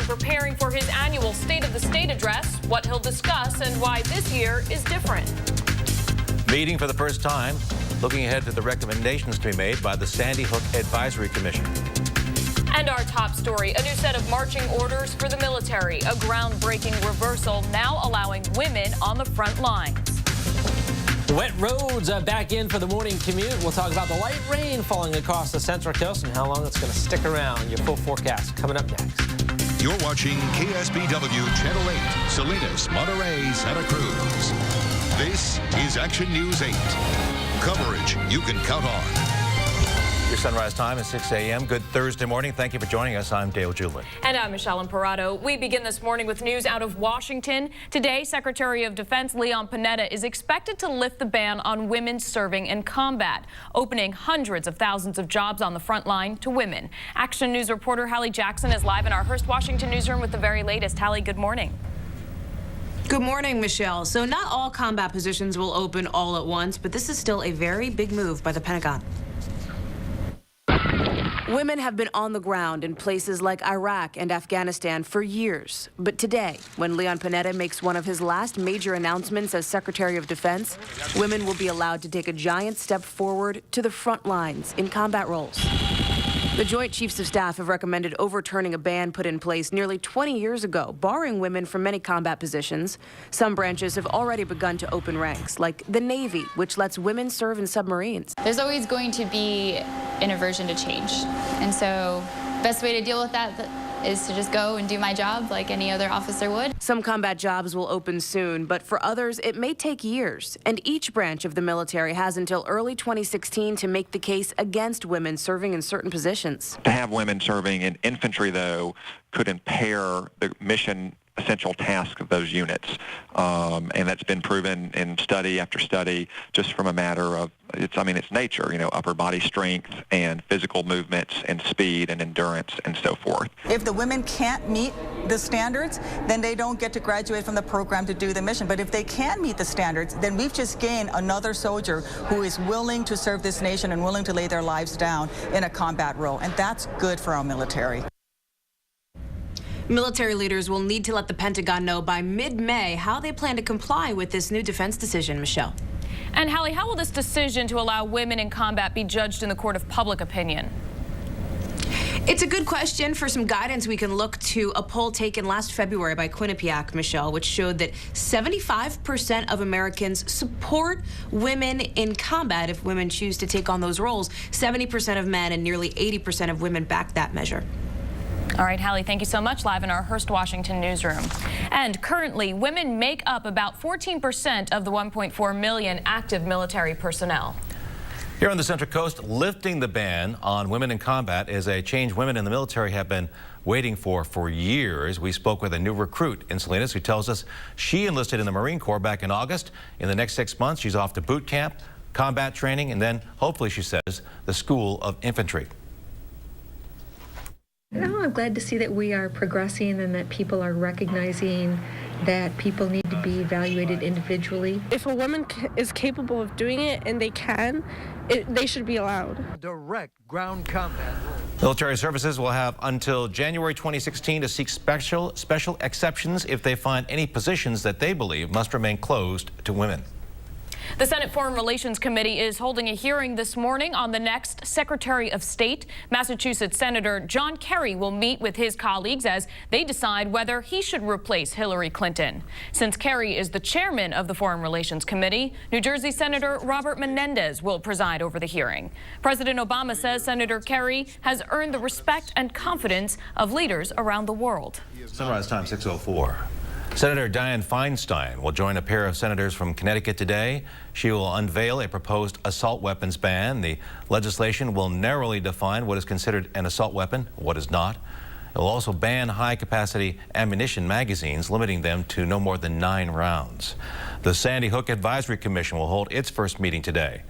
preparing for his annual State of the State address, what he'll discuss, and why this year is different. Meeting for the first time, looking ahead to the recommendations to be made by the Sandy Hook Advisory Commission. And our top story, a new set of marching orders for the military, a groundbreaking reversal now allowing women on the front lines. Wet roads back in for the morning commute. We'll talk about the light rain falling across the Central Coast and how long it's going to stick around. Your full forecast coming up next. You're watching KSBW Channel 8, Salinas, Monterey, Santa Cruz. This is Action News 8. Coverage you can count on. Your sunrise time is 6 a.m. Good Thursday morning. Thank you for joining us. I'm Dale Julie. And I'm Michelle Imparato. We begin this morning with news out of Washington. Today, Secretary of Defense Leon Panetta is expected to lift the ban on women serving in combat, opening hundreds of thousands of jobs on the front line to women. Action News reporter Hallie Jackson is live in our Hearst, Washington newsroom with the very latest. Hallie, good morning. Good morning, Michelle. So not all combat positions will open all at once, but this is still a very big move by the Pentagon. Women have been on the ground in places like Iraq and Afghanistan for years. But today, when Leon Panetta makes one of his last major announcements as Secretary of Defense, women will be allowed to take a giant step forward to the front lines in combat roles. The Joint Chiefs of Staff have recommended overturning a ban put in place nearly 20 years ago, barring women from many combat positions. Some branches have already begun to open ranks, like the Navy, which lets women serve in submarines. There's always going to be an aversion to change. And so the best way to deal with that is to just go and do my job like any other officer would. Some combat jobs will open soon, but for others, it may take years. And each branch of the military has until early 2016 to make the case against women serving in certain positions. To have women serving in infantry, though, could impair the mission essential task of those units. And that's been proven in study after study, just from a matter of, it's nature, upper body strength and physical movements and speed and endurance and so forth. If the women can't meet the standards, then they don't get to graduate from the program to do the mission. But if they can meet the standards, then we've just gained another soldier who is willing to serve this nation and willing to lay their lives down in a combat role. And that's good for our military. Military leaders will need to let the Pentagon know by mid-May how they plan to comply with this new defense decision, Michelle. And Hallie, how will this decision to allow women in combat be judged in the court of public opinion? It's a good question. For some guidance, we can look to a poll taken last February by Quinnipiac, Michelle, which showed that 75% of Americans support women in combat if women choose to take on those roles. 70% of men and nearly 80% of women back that measure. All right, Hallie, thank you so much. Live in our Hearst, Washington newsroom. And currently, women make up about 14% of the 1.4 million active military personnel. Here on the Central Coast, lifting the ban on women in combat is a change women in the military have been waiting for years. We spoke with a new recruit in Salinas who tells us she enlisted in the Marine Corps back in August. In the next 6 months, she's off to boot camp, combat training, and then, hopefully, she says, the School of Infantry. No, I'm glad to see that we are progressing and that people are recognizing that people need to be evaluated individually. If a woman is capable of doing it and they can, they should be allowed. Direct ground combat. Military services will have until January 2016 to seek special exceptions if they find any positions that they believe must remain closed to women. The Senate Foreign Relations Committee is holding a hearing this morning on the next Secretary of State. Massachusetts Senator John Kerry will meet with his colleagues as they decide whether he should replace Hillary Clinton. Since Kerry is the chairman of the Foreign Relations Committee, New Jersey Senator Robert Menendez will preside over the hearing. President Obama says Senator Kerry has earned the respect and confidence of leaders around the world. Sunrise time 6:04. Senator Dianne Feinstein will join a pair of senators from Connecticut today. She will unveil a proposed assault weapons ban. The legislation will narrowly define what is considered an assault weapon, what is not. It will also ban high-capacity ammunition magazines, limiting them to no more than 9 rounds. The Sandy Hook Advisory Commission will hold its first meeting today.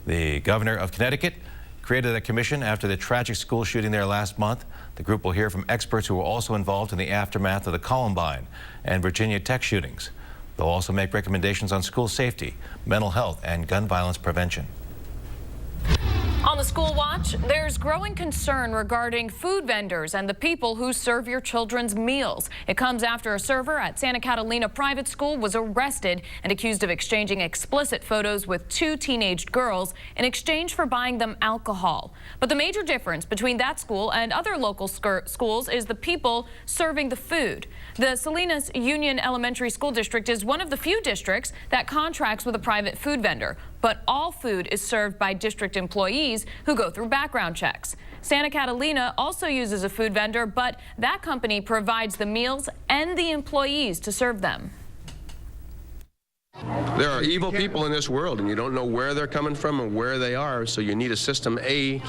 The governor of Connecticut created a commission after the tragic school shooting there last month. The group will hear from experts who were also involved in the aftermath of the Columbine and Virginia Tech shootings. They'll also make recommendations on school safety, mental health, and gun violence prevention. On the School Watch, there's growing concern regarding food vendors and the people who serve your children's meals. It comes after a server at Santa Catalina Private School was arrested and accused of exchanging explicit photos with 2 teenage girls in exchange for buying them alcohol. But the major difference between that school and other local schools is the people serving the food. The Salinas Union Elementary School District is one of the few districts that contracts with a private food vendor, but all food is served by district employees who go through background checks. Santa Catalina also uses a food vendor, but that company provides the meals and the employees to serve them. There are evil people in this world, and you don't know where they're coming from and where they are, so you need a system, A,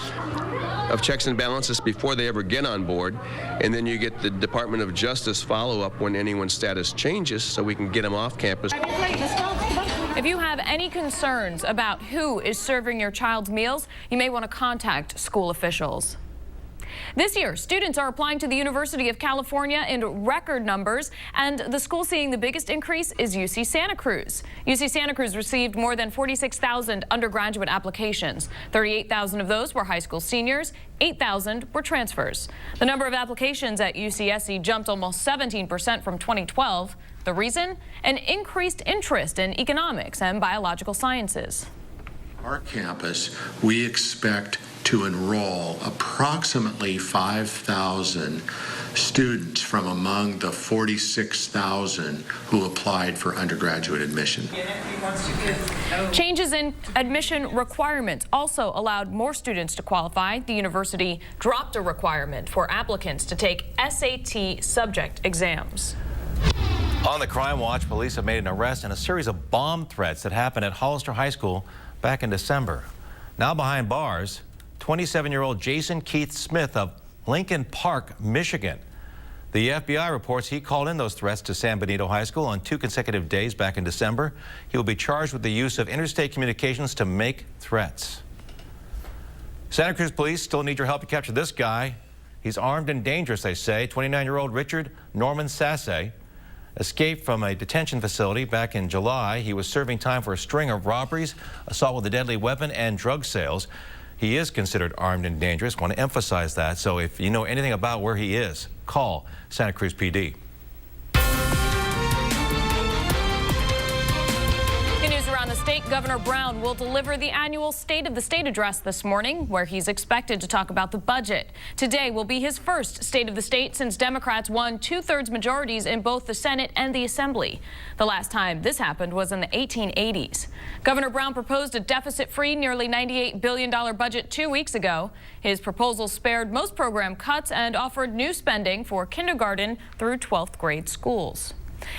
of checks and balances before they ever get on board, and then you get the Department of Justice follow-up when anyone's status changes so we can get them off campus. If you have any concerns about who is serving your child's meals, you may want to contact school officials. This year, students are applying to the University of California in record numbers, and the school seeing the biggest increase is UC Santa Cruz. UC Santa Cruz received more than 46,000 undergraduate applications. 38,000 of those were high school seniors, 8,000 were transfers. The number of applications at UCSC jumped almost 17% from 2012. The reason? An increased interest in economics and biological sciences. Our campus, we expect to enroll approximately 5,000 students from among the 46,000 who applied for undergraduate admission. Changes in admission requirements also allowed more students to qualify. The university dropped a requirement for applicants to take SAT subject exams. On the Crime Watch, police have made an arrest in a series of bomb threats that happened at Hollister High School back in December. Now behind bars, 27-year-old Jason Keith Smith of Lincoln Park, Michigan. The FBI reports he called in those threats to San Benito High School on 2 consecutive days back in December. He will be charged with the use of interstate communications to make threats. Santa Cruz police still need your help to capture this guy. He's armed and dangerous, they say. 29-year-old Richard Norman Sasse escaped from a detention facility back in July. He was serving time for a string of robberies, assault with a deadly weapon, and drug sales. He is considered armed and dangerous. Want to emphasize that. So if you know anything about where he is, call Santa Cruz PD. In news around the state, Governor Brown will deliver the annual State of the State address this morning, where he's expected to talk about the budget. Today will be his first State of the State since Democrats won 2/3 majorities in both the Senate and the Assembly. The last time this happened was in the 1880s. Governor Brown proposed a deficit-free, nearly $98 billion budget 2 weeks ago. His proposal spared most program cuts and offered new spending for kindergarten through 12th grade schools.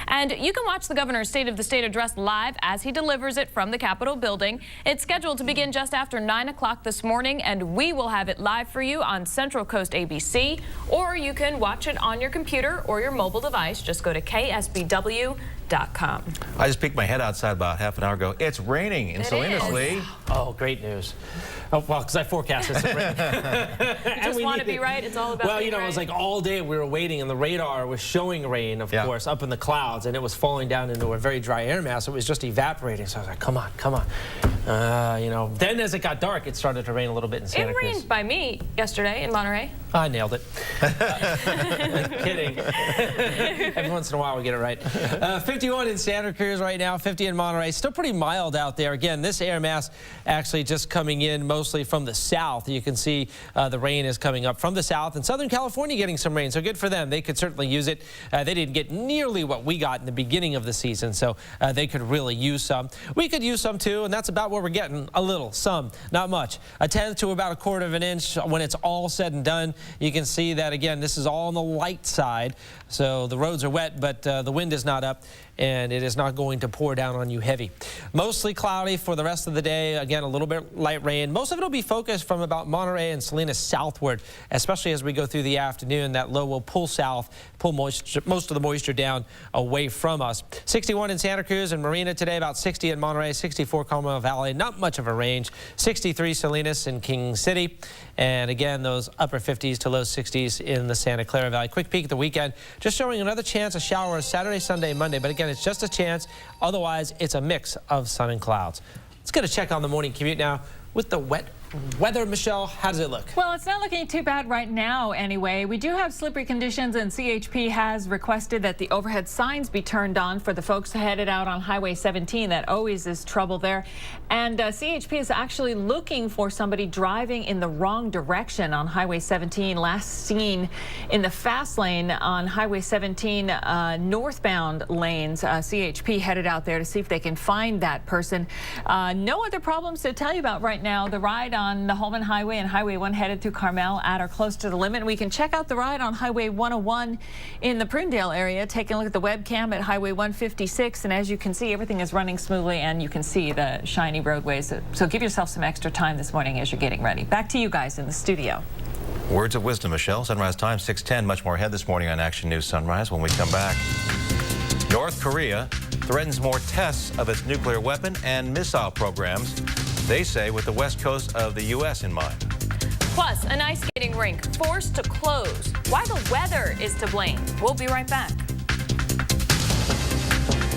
And you can watch the governor's State of the State address live as he delivers it from the Capitol building. It's scheduled to begin just after 9 o'clock this morning, and we will have it live for you on Central Coast ABC, or you can watch it on your computer or your mobile device. Just go to KSBW.com. I just peeked my head outside about half an hour ago. It's raining in Salinas, Lee. Oh, great news. Oh, well, because I forecasted some rain. You just want to be right. It's all about Well, you know, right. it was like all day we were waiting, and the radar was showing rain, of course, up in the clouds, and it was falling down into a very dry air mass. It was just evaporating. So I was like, come on, come on. You know, then as it got dark, it started to rain a little bit in Santa Cruz. It rained by me yesterday in Monterey. I nailed it. Kidding. Every once in a while we get it right. 51 in Santa Cruz right now, 50 in Monterey. Still pretty mild out there. Again, this air mass actually just coming in mostly from the south. You can see the rain is coming up from the south, and Southern California getting some rain, so good for them. They could certainly use it. They didn't get nearly what we got in the beginning of the season, so they could really use some. We could use some too, and that's about what we're getting. A little, some, not much. 1/10 to about 1/4 of an inch when it's all said and done. You can see that, again, this is all on the light side, so the roads are wet, but the wind is not up, and it is not going to pour down on you heavy. Mostly cloudy for the rest of the day. Again, a little bit light rain. Most of it will be focused from about Monterey and Salinas southward, especially as we go through the afternoon. That low will pull south, pull moisture, most of the moisture down away from us. 61 in Santa Cruz and Marina today, about 60 in Monterey, 64 Carmel Valley, not much of a range, 63 Salinas and King City, and again, those upper 50s to low 60s in the Santa Clara Valley. Quick peek at the weekend, just showing another chance of showers Saturday, Sunday, Monday, but again, it's just a chance. Otherwise, it's a mix of sun and clouds. Let's get a check on the morning commute now with the wet weather, Michelle, how does it look? Well, it's not looking too bad right now anyway. We do have slippery conditions, and CHP has requested that the overhead signs be turned on for the folks headed out on Highway 17. That always is trouble there. And CHP is actually looking for somebody driving in the wrong direction on Highway 17. Last seen in the fast lane on Highway 17 northbound lanes. CHP headed out there to see if they can find that person. No other problems to tell you about right now. The ride on the Holman Highway and Highway 1 headed through Carmel at or close to the limit. We can check out the ride on Highway 101 in the Prunedale area. Taking a look at the webcam at Highway 156, and as you can see, everything is running smoothly, and you can see the shiny roadways. So give yourself some extra time this morning as you're getting ready. Back to you guys in the studio. Words of wisdom, Michelle. Sunrise time, 6:10. Much more ahead this morning on Action News Sunrise when we come back. North Korea threatens more tests of its nuclear weapon and missile programs, they say, with the west coast of the U.S. in mind. Plus, an ice skating rink forced to close. Why the weather is to blame. We'll be right back.